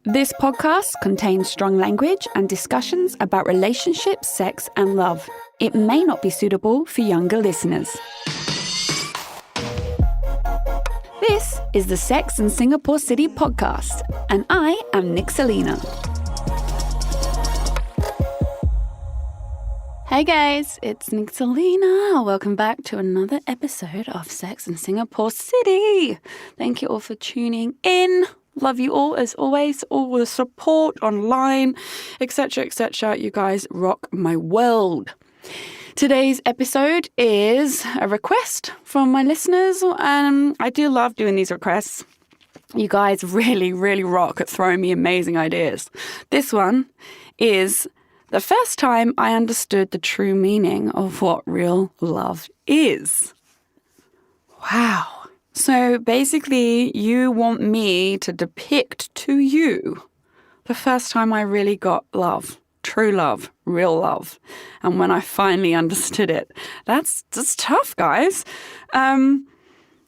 This podcast contains strong language and discussions about relationships, sex, and love. It may not be suitable for younger listeners. This is the Sex and Singapore City podcast, and I am Nick Selena. Hey guys, it's Nick Selena. Welcome back to another episode of Sex and Singapore City. Thank you all for tuning in. Love you all as always, all the support online, etc., etc. You guys rock my world. Today's episode is a request from my listeners, and I do love doing these requests. You guys really, really rock at throwing me amazing ideas. This one is the first time I understood the true meaning of what real love is. Wow. So basically, you want me to depict to you the first time I really got love, true love, real love. And when I finally understood it, that's tough, guys. And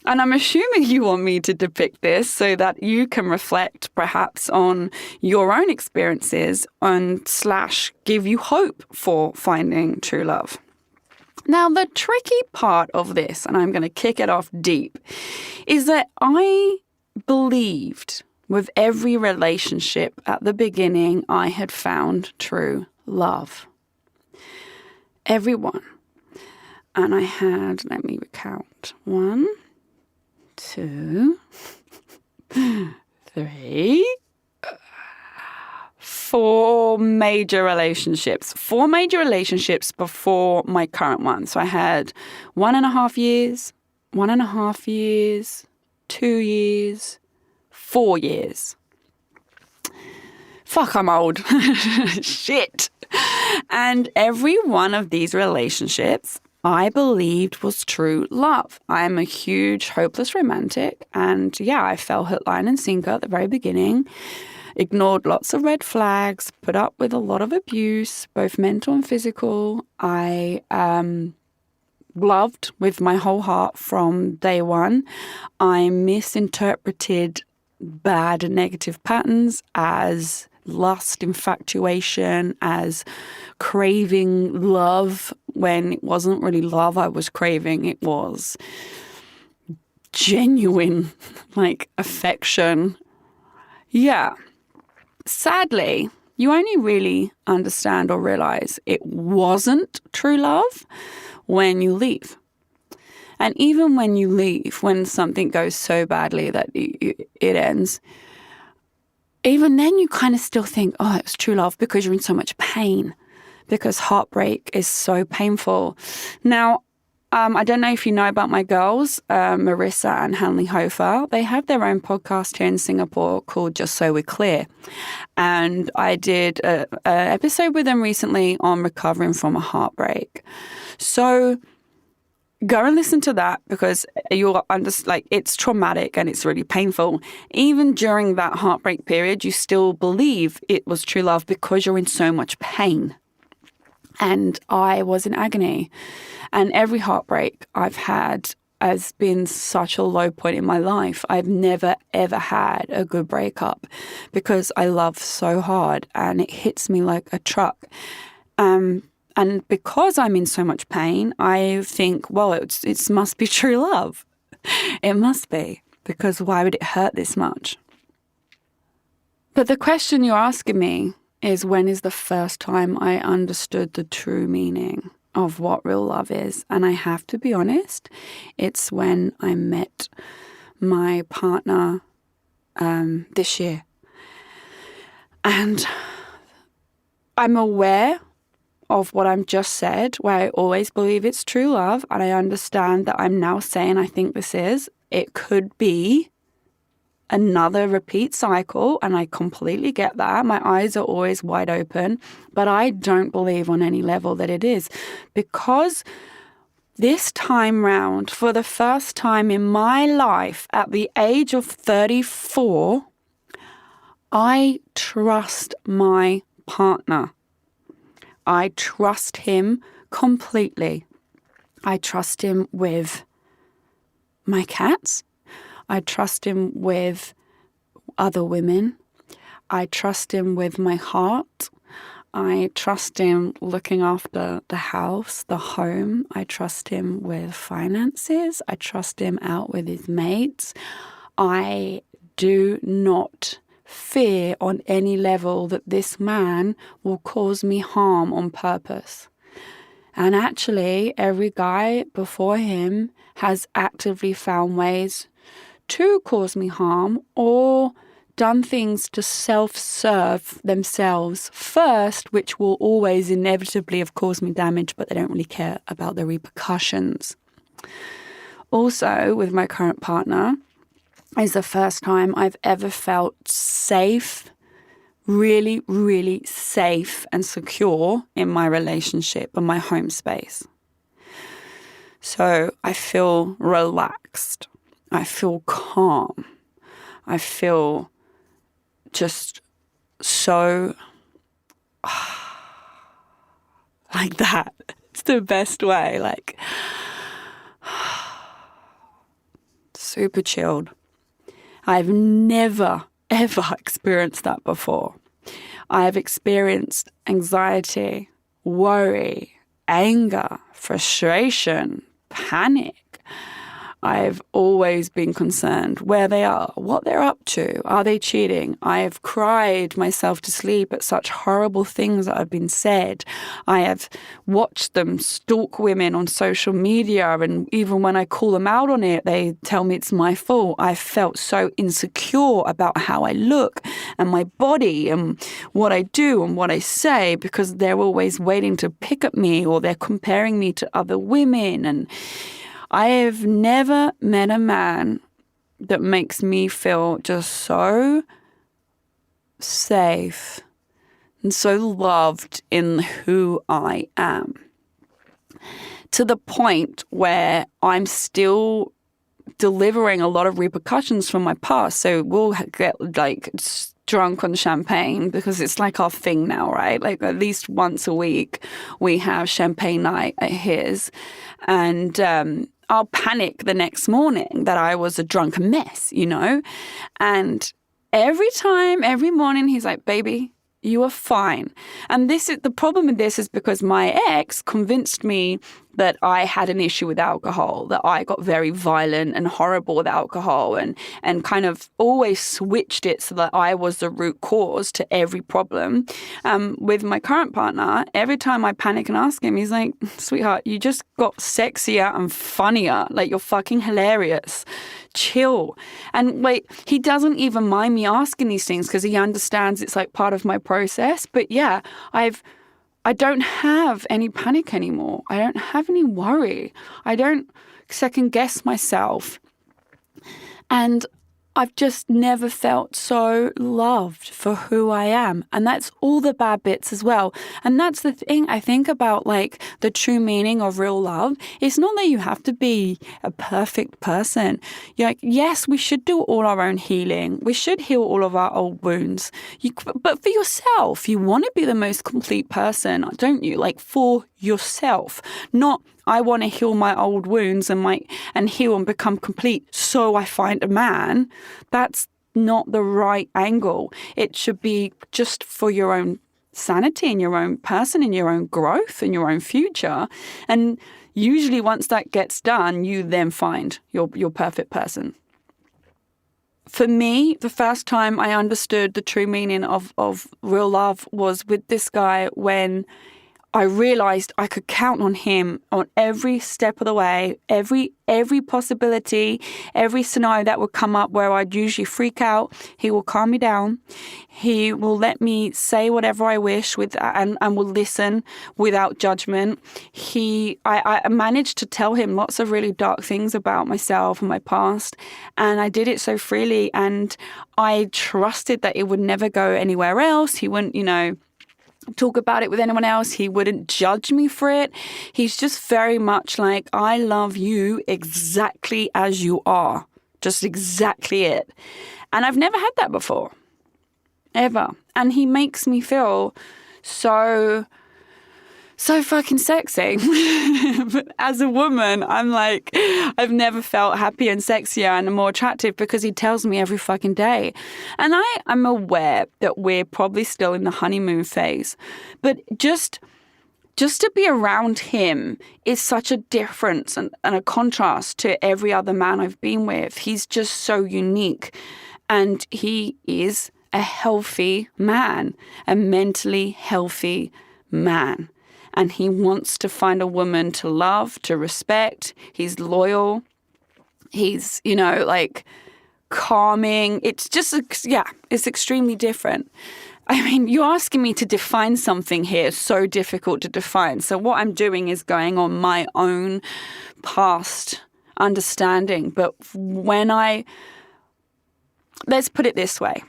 I'm assuming you want me to depict this so that you can reflect perhaps on your own experiences and / give you hope for finding true love. Now, the tricky part of this, and I'm going to kick it off deep, is that I believed with every relationship at the beginning I had found true love. Everyone. And I had, let me recount, 1, 2, 3, 4 major relationships. 4 major relationships before my current one. So I had 1.5 years, 1.5 years, 2 years, 4 years. Fuck, I'm old. Shit. And every one of these relationships I believed was true love. I'm a huge hopeless romantic. And yeah, I fell hook, line, and sinker at the very beginning. Ignored lots of red flags, put up with a lot of abuse, both mental and physical. I loved with my whole heart from day one. I misinterpreted bad and negative patterns as lust, infatuation, as craving love when it wasn't really love I was craving. It was genuine, affection. Yeah. Sadly, you only really understand or realize it wasn't true love when you leave. And even when you leave, when something goes so badly that it ends, even then you kind of still think, oh, it was true love because you're in so much pain, because heartbreak is so painful. Now, I don't know if you know about my girls, Marissa and Hanley Hofer. They have their own podcast here in Singapore called Just So We're Clear. And I did an episode with them recently on recovering from a heartbreak. So go and listen to that because you'll understand, it's traumatic and it's really painful. Even during that heartbreak period, you still believe it was true love because you're in so much pain. And I was in agony. And every heartbreak I've had has been such a low point in my life. I've never, ever had a good breakup because I love so hard and it hits me like a truck. And because I'm in so much pain, I think, well, it must be true love. It must be, because why would it hurt this much? But the question you're asking me is, when is the first time I understood the true meaning of what real love is? And I have to be honest, it's when I met my partner this year. And I'm aware of what I'm just said, where I always believe it's true love, and I understand that I'm now saying I think this is. It could be another repeat cycle, and I completely get that. My eyes are always wide open, but I don't believe on any level that it is, because this time round, for the first time in my life, at the age of 34, I trust my partner. I trust him completely. I trust him with my cats. I trust him with other women. I trust him with my heart. I trust him looking after the house, the home. I trust him with finances. I trust him out with his mates. I do not fear on any level that this man will cause me harm on purpose. And actually, every guy before him has actively found ways to cause me harm or done things to self-serve themselves first, which will always inevitably have caused me damage, but they don't really care about the repercussions. Also, with my current partner, is the first time I've ever felt safe, really, really safe and secure in my relationship and my home space. So I feel relaxed. I feel calm. I feel just so like that. It's the best way, like super chilled. I've never, ever experienced that before. I have experienced anxiety, worry, anger, frustration, panic. I've always been concerned where they are, what they're up to. Are they cheating? I have cried myself to sleep at such horrible things that have been said. I have watched them stalk women on social media, and even when I call them out on it, they tell me it's my fault. I felt so insecure about how I look and my body and what I do and what I say because they're always waiting to pick at me or they're comparing me to other women. And I have never met a man that makes me feel just so safe and so loved in who I am, to the point where I'm still delivering a lot of repercussions from my past. So we'll get like drunk on champagne because it's like our thing now, right? Like at least once a week we have champagne night at his, and I'll panic the next morning that I was a drunken mess, you know? And every morning he's like, baby, you are fine. And this is the problem with this is because my ex convinced me that I had an issue with alcohol, that I got very violent and horrible with alcohol and kind of always switched it so that I was the root cause to every problem. With my current partner, every time I panic and ask him, he's like, sweetheart, you just got sexier and funnier. Like, you're fucking hilarious. Chill. And wait, he doesn't even mind me asking these things because he understands it's like part of my process. But yeah, I don't have any panic anymore. I don't have any worry. I don't second guess myself. And I've just never felt so loved for who I am. And that's all the bad bits as well. And that's the thing I think about, like, the true meaning of real love. It's not that you have to be a perfect person. You're like, yes, we should do all our own healing. We should heal all of our old wounds. But for yourself, you want to be the most complete person, don't you? Like, for yourself, not I want to heal my old wounds and heal and become complete so I find a man. That's not the right angle. It should be just for your own sanity and your own person and your own growth and your own future. And usually once that gets done, you then find your perfect person. For me, the first time I understood the true meaning of real love was with this guy when I realized I could count on him on every step of the way, every possibility, every scenario that would come up where I'd usually freak out. He will calm me down. He will let me say whatever I wish and will listen without judgment. I managed to tell him lots of really dark things about myself and my past, and I did it so freely, and I trusted that it would never go anywhere else. He wouldn't, talk about it with anyone else. He wouldn't judge me for it. He's just very much like, I love you exactly as you are. Just exactly it. And I've never had that before. Ever. And he makes me feel so so fucking sexy. But as a woman, I'm like, I've never felt happier and sexier and more attractive because he tells me every fucking day. And I'm aware that we're probably still in the honeymoon phase. But just to be around him is such a difference and a contrast to every other man I've been with. He's just so unique. And he is a healthy man, a mentally healthy man. And he wants to find a woman to love, to respect. He's loyal. He's, like calming. It's just, it's extremely different. I mean, you're asking me to define something here, so difficult to define. So what I'm doing is going on my own past understanding. But let's put it this way.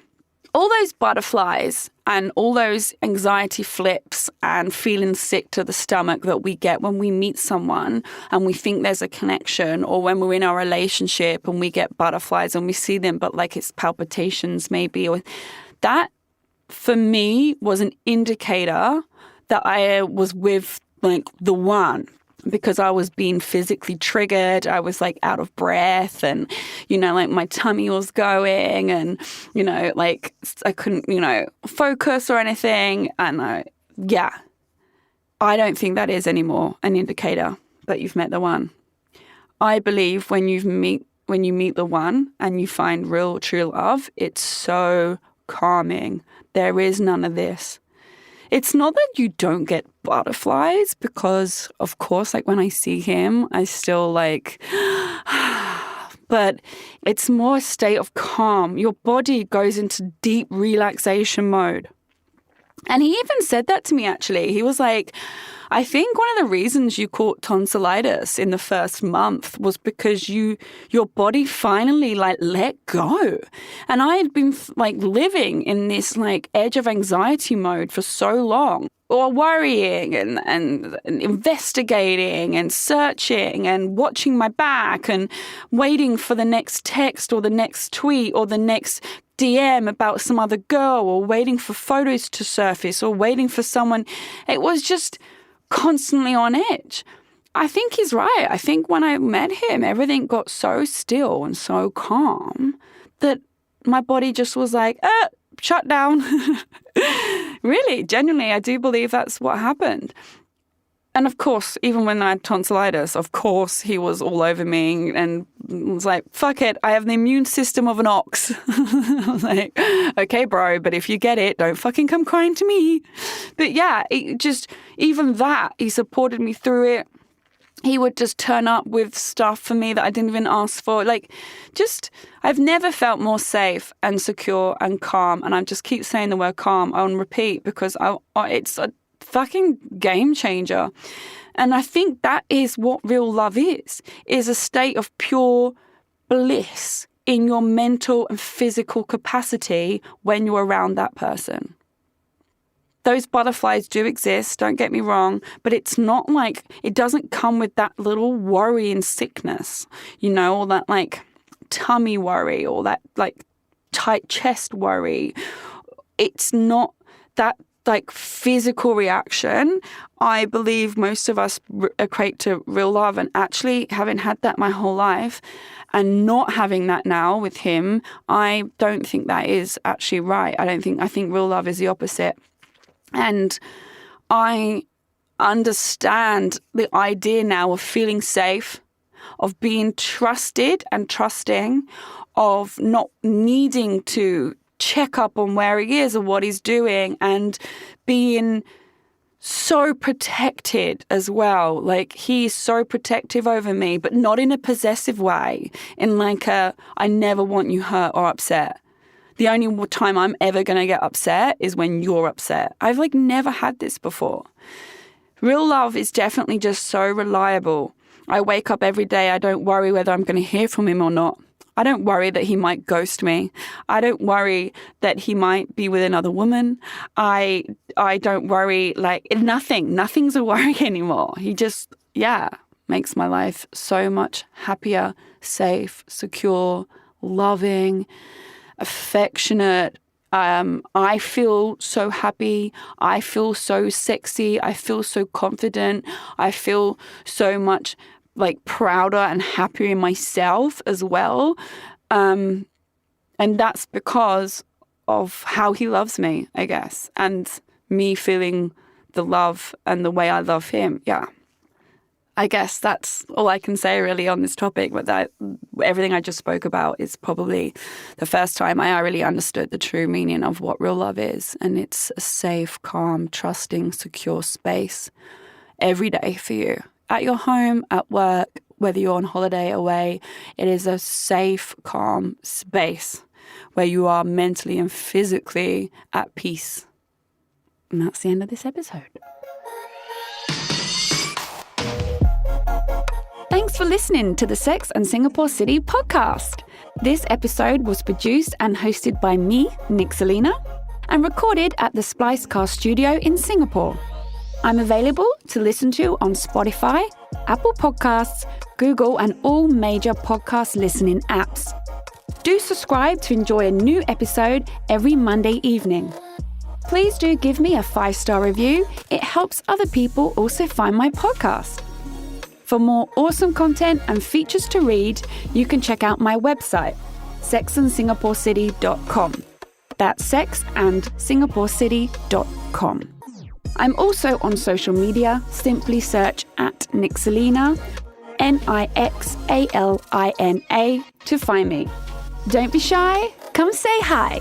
All those butterflies and all those anxiety flips and feeling sick to the stomach that we get when we meet someone and we think there's a connection, or when we're in our relationship and we get butterflies and we see them, but like it's palpitations maybe, or that for me was an indicator that I was with like the one, because I was being physically triggered. I was like out of breath and, like my tummy was going and, like I couldn't, focus or anything. And I don't think that is anymore an indicator that you've met the one. I believe when you meet the one and you find real, true love, it's so calming. There is none of this. It's not that you don't get butterflies, because, of course, like when I see him, I still like, but it's more a state of calm. Your body goes into deep relaxation mode. And he even said that to me, actually. He was like, I think one of the reasons you caught tonsillitis in the first month was because your body finally like let go. And I had been like living in this like edge of anxiety mode for so long, or worrying and investigating and searching and watching my back and waiting for the next text or the next tweet or the next DM about some other girl, or waiting for photos to surface, or waiting for someone. It was just constantly on edge. I think he's right. I think when I met him, everything got so still and so calm that my body just was like, shut down. Really, genuinely, I do believe that's what happened. And of course, even when I had tonsillitis, of course, he was all over me and was like, fuck it, I have the immune system of an ox. I was like, okay, bro, but if you get it, don't fucking come crying to me. But yeah, even that, he supported me through it. He would just turn up with stuff for me that I didn't even ask for. I've never felt more safe and secure and calm. And I just keep saying the word calm on repeat because it's a fucking game changer. And I think that is what real love is a state of pure bliss in your mental and physical capacity when you're around that person. Those butterflies do exist, don't get me wrong, but it's not like, it doesn't come with that little worry and sickness, or that like tummy worry or that like tight chest worry. It's not that like physical reaction. I believe most of us equate to real love, and actually having had that my whole life and not having that now with him, I don't think that is actually right. I think real love is the opposite. And I understand the idea now of feeling safe, of being trusted and trusting, of not needing to check up on where he is or what he's doing, and being so protected as well. Like, he's so protective over me, but not in a possessive way, in like I never want you hurt or upset. The only time I'm ever going to get upset is when you're upset. I've like never had this before. Real love is definitely just so reliable. I wake up every day. I don't worry whether I'm going to hear from him or not. I don't worry that he might ghost me. I don't worry that he might be with another woman. I don't worry, like nothing. Nothing's a worry anymore. He just, makes my life so much happier, safe, secure, loving, affectionate, I feel so happy. I feel so sexy. I feel so confident. I feel so much like prouder and happier in myself as well. And that's because of how he loves me, I guess, and me feeling the love and the way I love him. Yeah. I guess that's all I can say really on this topic, but that everything I just spoke about is probably the first time I really understood the true meaning of what real love is. And it's a safe, calm, trusting, secure space every day for you. At your home, at work, whether you're on holiday, away, it is a safe, calm space where you are mentally and physically at peace. And that's the end of this episode. Thanks for listening to the Sex and Singapore City podcast. This episode was produced and hosted by me, Nick Selena, and recorded at the Splicecast studio in Singapore. I'm available to listen to on Spotify, Apple Podcasts, Google, and all major podcast listening apps. Do subscribe to enjoy a new episode every Monday evening. Please do give me a 5-star review. It helps other people also find my podcast. For more awesome content and features to read, you can check out my website, sexandsingaporecity.com. That's sexandsingaporecity.com. I'm also on social media. Simply search at Nick Selena, Nixalina, to find me. Don't be shy. Come say hi.